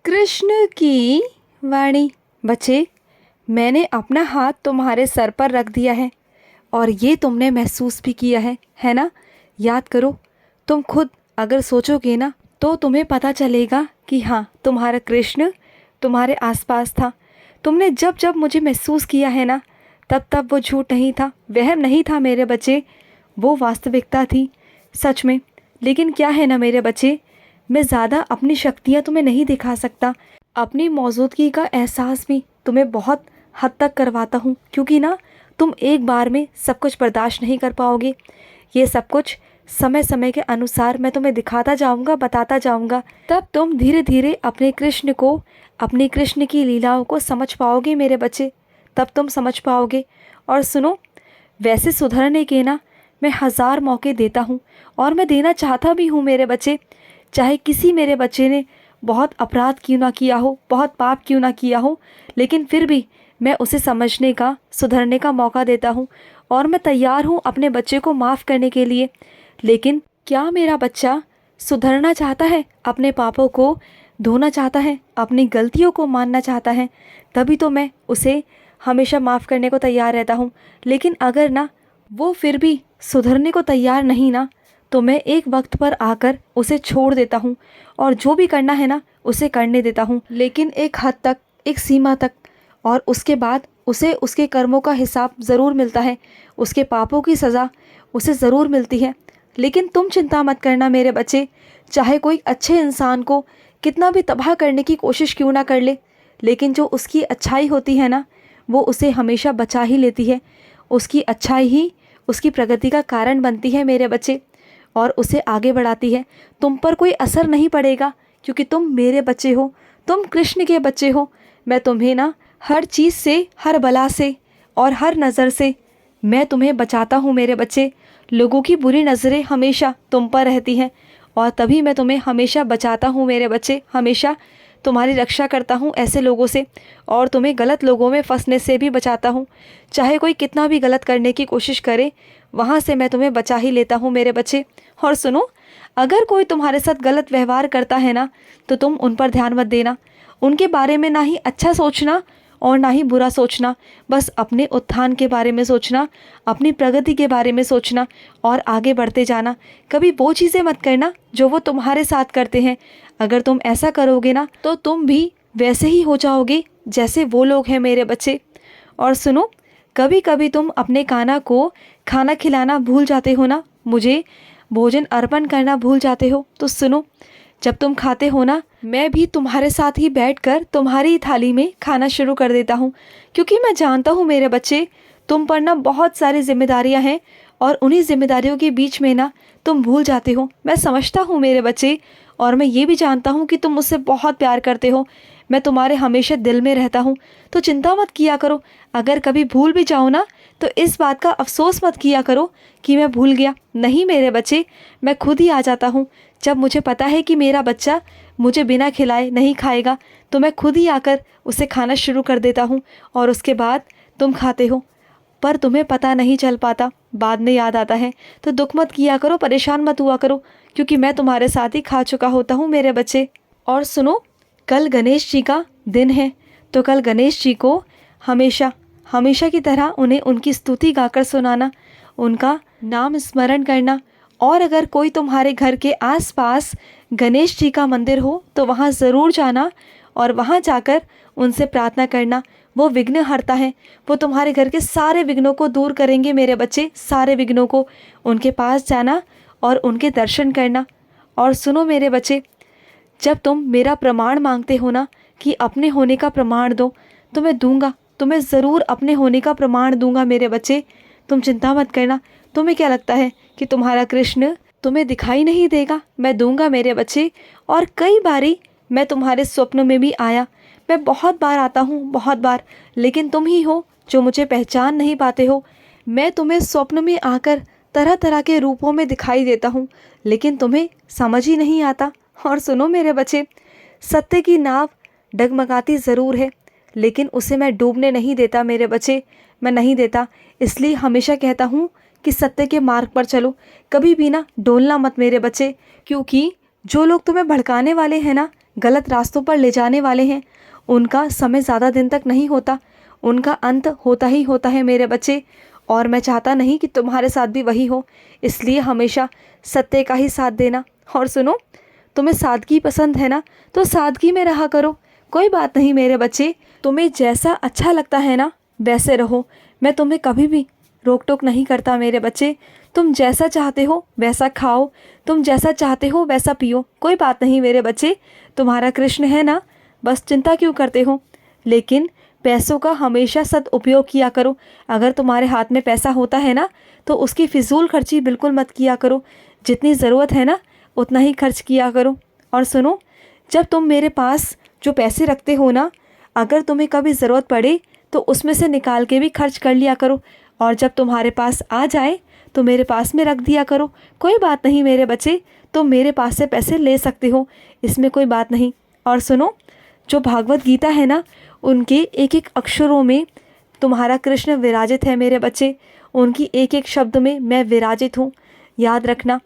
कृष्ण की वाणी। बच्चे, मैंने अपना हाथ तुम्हारे सर पर रख दिया है और ये तुमने महसूस भी किया है ना? याद करो, तुम खुद अगर सोचोगे ना तो तुम्हें पता चलेगा कि हाँ, तुम्हारा कृष्ण तुम्हारे आसपास था। तुमने जब जब मुझे महसूस किया है ना, तब तब वो झूठ नहीं था, वहम नहीं था मेरे बच्चे, वो वास्तविकता थी, सच में। लेकिन क्या है ना मेरे बच्चे, मैं ज़्यादा अपनी शक्तियाँ तुम्हें नहीं दिखा सकता। अपनी मौजूदगी का एहसास भी तुम्हें बहुत हद तक करवाता हूँ, क्योंकि ना तुम एक बार में सब कुछ बर्दाश्त नहीं कर पाओगे। ये सब कुछ समय समय के अनुसार मैं तुम्हें दिखाता जाऊँगा, बताता जाऊँगा, तब तुम धीरे धीरे अपने कृष्ण को, अपने कृष्ण की लीलाओं को समझ पाओगे मेरे बच्चे, तब तुम समझ पाओगे। और सुनो, वैसे सुधरने के ना मैं 1000 मौके देता हूँ और मैं देना चाहता भी हूँ मेरे बच्चे। चाहे किसी मेरे बच्चे ने बहुत अपराध क्यों ना किया हो, बहुत पाप क्यों ना किया हो, लेकिन फिर भी मैं उसे समझने का, सुधरने का मौका देता हूँ और मैं तैयार हूँ अपने बच्चे को माफ़ करने के लिए। लेकिन क्या मेरा बच्चा सुधरना चाहता है, अपने पापों को धोना चाहता है, अपनी गलतियों को मानना चाहता है, तभी तो मैं उसे हमेशा माफ़ करने को तैयार रहता हूँ। लेकिन अगर ना वो फिर भी सुधरने को तैयार नहीं ना, तो मैं एक वक्त पर आकर उसे छोड़ देता हूँ और जो भी करना है ना उसे करने देता हूँ, लेकिन एक हद तक, एक सीमा तक। और उसके बाद उसे उसके कर्मों का हिसाब ज़रूर मिलता है, उसके पापों की सज़ा उसे ज़रूर मिलती है। लेकिन तुम चिंता मत करना मेरे बच्चे, चाहे कोई अच्छे इंसान को कितना भी तबाह करने की कोशिश क्यों ना कर ले, लेकिन जो उसकी अच्छाई होती है ना, वो उसे हमेशा बचा ही लेती है। उसकी अच्छाई ही उसकी प्रगति का कारण बनती है मेरे बच्चे, और उसे आगे बढ़ाती है। तुम पर कोई असर नहीं पड़ेगा, क्योंकि तुम मेरे बच्चे हो, तुम कृष्ण के बच्चे हो। मैं तुम्हें ना हर चीज़ से, हर बला से और हर नज़र से मैं तुम्हें बचाता हूँ मेरे बच्चे। लोगों की बुरी नज़रें हमेशा तुम पर रहती हैं और तभी मैं तुम्हें हमेशा बचाता हूँ मेरे बच्चे, हमेशा तुम्हारी रक्षा करता हूँ ऐसे लोगों से, और तुम्हें गलत लोगों में फंसने से भी बचाता हूँ। चाहे कोई कितना भी गलत करने की कोशिश करे, वहाँ से मैं तुम्हें बचा ही लेता हूँ मेरे बच्चे। और सुनो, अगर कोई तुम्हारे साथ गलत व्यवहार करता है ना, तो तुम उन पर ध्यान मत देना। उनके बारे में ना ही अच्छा सोचना और ना ही बुरा सोचना, बस अपने उत्थान के बारे में सोचना, अपनी प्रगति के बारे में सोचना और आगे बढ़ते जाना। कभी वो चीज़ें मत करना जो वो तुम्हारे साथ करते हैं। अगर तुम ऐसा करोगे ना, तो तुम भी वैसे ही हो जाओगे जैसे वो लोग हैं मेरे बच्चे। और सुनो, कभी कभी तुम अपने कान्हा को खाना खिलाना भूल जाते हो ना, मुझे भोजन अर्पण करना भूल जाते हो। तो सुनो, जब तुम खाते हो ना, मैं भी तुम्हारे साथ ही बैठकर तुम्हारी थाली में खाना शुरू कर देता हूँ, क्योंकि मैं जानता हूँ मेरे बच्चे, तुम पर ना बहुत सारी जिम्मेदारियाँ हैं और उन्हीं जिम्मेदारियों के बीच में ना तुम भूल जाते हो। मैं समझता हूँ मेरे बच्चे, और मैं ये भी जानता हूँ कि तुम मुझसे बहुत प्यार करते हो। मैं तुम्हारे हमेशा दिल में रहता हूँ, तो चिंता मत किया करो। अगर कभी भूल भी जाओ ना, तो इस बात का अफसोस मत किया करो कि मैं भूल गया। नहीं मेरे बच्चे, मैं खुद ही आ जाता हूँ। जब मुझे पता है कि मेरा बच्चा मुझे बिना खिलाए नहीं खाएगा, तो मैं खुद ही आकर उसे खाना शुरू कर देता हूँ और उसके बाद तुम खाते हो। पर तुम्हें पता नहीं चल पाता, बाद में याद आता है। तो दुख मत किया करो, परेशान मत हुआ करो, क्योंकि मैं तुम्हारे साथ ही खा चुका होता हूँ मेरे बच्चे। और सुनो, कल गणेश जी का दिन है, तो कल गणेश जी को हमेशा हमेशा की तरह उन्हें उनकी स्तुति गाकर सुनाना, उनका नाम स्मरण करना। और अगर कोई तुम्हारे घर के आसपास गणेश जी का मंदिर हो, तो वहाँ ज़रूर जाना और वहाँ जाकर उनसे प्रार्थना करना। वो विघ्न हरता है, वो तुम्हारे घर के सारे विघ्नों को दूर करेंगे मेरे बच्चे, सारे विघ्नों को। उनके पास जाना और उनके दर्शन करना। और सुनो मेरे बच्चे, जब तुम मेरा प्रमाण मांगते हो ना कि अपने होने का प्रमाण दो, तो मैं दूंगा, तुम्हें ज़रूर अपने होने का प्रमाण दूंगा मेरे बच्चे। तुम चिंता मत करना। तुम्हें क्या लगता है कि तुम्हारा कृष्ण तुम्हें दिखाई नहीं देगा? मैं दूंगा मेरे बच्चे। और कई बारी मैं तुम्हारे स्वप्न में भी आया, मैं बहुत बार आता हूँ, बहुत बार, लेकिन तुम ही हो जो मुझे पहचान नहीं पाते हो। मैं तुम्हें स्वप्न में आकर तरह तरह के रूपों में दिखाई देता हूँ, लेकिन तुम्हें समझ ही नहीं आता। और सुनो मेरे बच्चे, सत्य की नाव डगमगाती ज़रूर है, लेकिन उसे मैं डूबने नहीं देता मेरे बच्चे, मैं नहीं देता। इसलिए हमेशा कहता हूँ कि सत्य के मार्ग पर चलो, कभी भी ना डोलना मत मेरे बच्चे, क्योंकि जो लोग तुम्हें भड़काने वाले हैं ना, गलत रास्तों पर ले जाने वाले हैं। उनका समय ज़्यादा दिन तक नहीं होता, उनका अंत होता ही होता है मेरे बच्चे। और मैं चाहता नहीं कि तुम्हारे साथ भी वही हो, इसलिए हमेशा सत्य का ही साथ देना। और सुनो, तुम्हें सादगी पसंद है ना, तो सादगी में रहा करो। कोई बात नहीं मेरे बच्चे, तुम्हें जैसा अच्छा लगता है ना वैसे रहो। मैं तुम्हें कभी भी रोक टोक नहीं करता मेरे बच्चे। तुम जैसा चाहते हो वैसा खाओ, तुम जैसा चाहते हो वैसा पियो, कोई बात नहीं मेरे बच्चे। तुम्हारा कृष्ण है ना, बस चिंता क्यों करते हो। लेकिन पैसों का हमेशा सदुपयोग किया करो। अगर तुम्हारे हाथ में पैसा होता है ना, तो उसकी फिजूल खर्ची बिल्कुल मत किया करो। जितनी ज़रूरत है ना उतना ही खर्च किया करो। और सुनो, जब तुम मेरे पास जो पैसे रखते हो ना, अगर तुम्हें कभी ज़रूरत पड़े तो उसमें से निकाल के भी खर्च कर लिया करो। और जब तुम्हारे पास आ जाए तो मेरे पास में रख दिया करो। कोई बात नहीं मेरे बच्चे, तुम मेरे पास से पैसे ले सकते हो, इसमें कोई बात नहीं। और सुनो, जो भागवत गीता है ना, उनके एक एक अक्षरों में तुम्हारा कृष्ण विराजित है मेरे बच्चे। उनकी एक एक शब्द में मैं विराजित हूँ, याद रखना।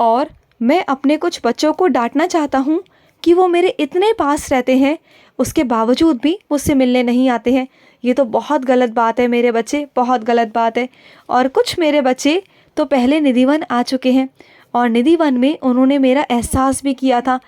और मैं अपने कुछ बच्चों को डांटना चाहता हूँ कि वो मेरे इतने पास रहते हैं, उसके बावजूद भी मुझसे मिलने नहीं आते हैं। ये तो बहुत गलत बात है मेरे बच्चे, बहुत गलत बात है। और कुछ मेरे बच्चे तो पहले निधिवन आ चुके हैं, और निधिवन में उन्होंने मेरा एहसास भी किया था।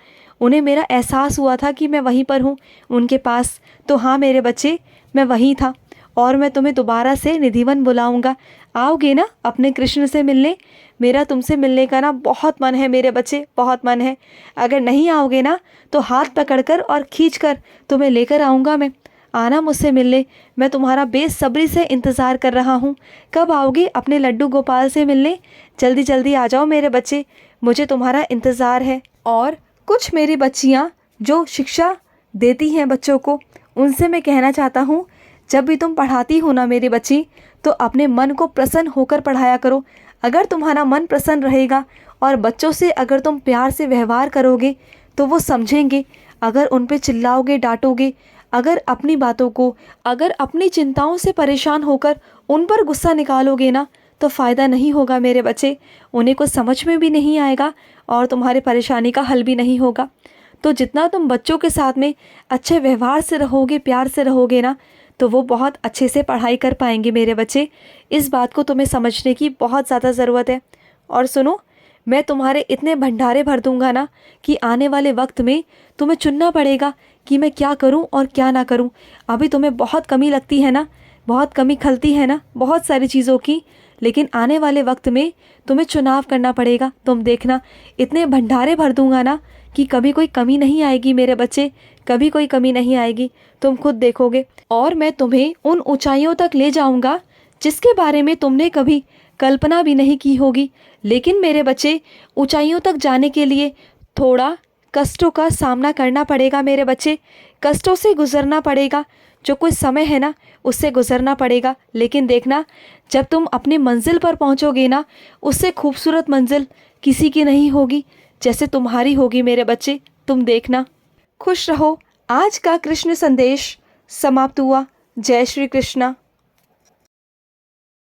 उन्हें मेरा एहसास हुआ था कि मैं वहीं पर हूँ उनके पास। तो हाँ मेरे बच्चे, मैं वहीं था। और मैं तुम्हें दोबारा से निधिवन बुलाऊंगा। आओगे ना अपने कृष्ण से मिलने। मेरा तुमसे मिलने का ना बहुत मन है मेरे बच्चे, बहुत मन है। अगर नहीं आओगे ना तो हाथ पकड़कर और खींचकर तुम्हें लेकर आऊँगा मैं। आना मुझसे मिलने, मैं तुम्हारा बेसब्री से इंतज़ार कर रहा हूँ। कब आओगे अपने लड्डू गोपाल से मिलने। जल्दी जल्दी आ जाओ मेरे बच्चे, मुझे तुम्हारा इंतज़ार है। और कुछ मेरी बच्चियाँ जो शिक्षा देती हैं बच्चों को, उनसे मैं कहना चाहता हूँ, जब भी तुम पढ़ाती हो ना मेरी बच्ची, तो अपने मन को प्रसन्न होकर पढ़ाया करो। अगर तुम्हारा मन प्रसन्न रहेगा और बच्चों से अगर तुम प्यार से व्यवहार करोगे तो वो समझेंगे। अगर उन पे चिल्लाओगे, डांटोगे, अगर अपनी बातों को, अगर अपनी चिंताओं से परेशान होकर उन पर गुस्सा निकालोगे ना, तो फ़ायदा नहीं होगा मेरे बच्चे। उन्हें कुछ समझ में भी नहीं आएगा और तुम्हारी परेशानी का हल भी नहीं होगा। तो जितना तुम बच्चों के साथ में अच्छे व्यवहार से रहोगे, प्यार से रहोगे ना, तो वो बहुत अच्छे से पढ़ाई कर पाएंगे मेरे बच्चे। इस बात को तुम्हें समझने की बहुत ज़्यादा ज़रूरत है। और सुनो, मैं तुम्हारे इतने भंडारे भर दूंगा ना कि आने वाले वक्त में तुम्हें चुनना पड़ेगा कि मैं क्या करूं और क्या ना करूं। अभी तुम्हें बहुत कमी लगती है ना, बहुत कमी खलती है ना बहुत सारी चीज़ों की, लेकिन आने वाले वक्त में तुम्हें चुनाव करना पड़ेगा। तुम देखना, इतने भंडारे भर दूंगा ना कि कभी कोई कमी नहीं आएगी मेरे बच्चे, कभी कोई कमी नहीं आएगी। तुम खुद देखोगे। और मैं तुम्हें उन ऊंचाइयों तक ले जाऊंगा जिसके बारे में तुमने कभी कल्पना भी नहीं की होगी। लेकिन मेरे बच्चे, ऊंचाइयों तक जाने के लिए थोड़ा कष्टों का सामना करना पड़ेगा मेरे बच्चे। कष्टों से गुजरना पड़ेगा, जो कुछ समय है ना उससे गुजरना पड़ेगा। लेकिन देखना, जब तुम अपनी मंजिल पर पहुंचोगे ना, उससे खूबसूरत मंजिल किसी की नहीं होगी जैसे तुम्हारी होगी मेरे बच्चे। तुम देखना। खुश रहो। आज का कृष्ण संदेश समाप्त हुआ। जय श्री कृष्णा।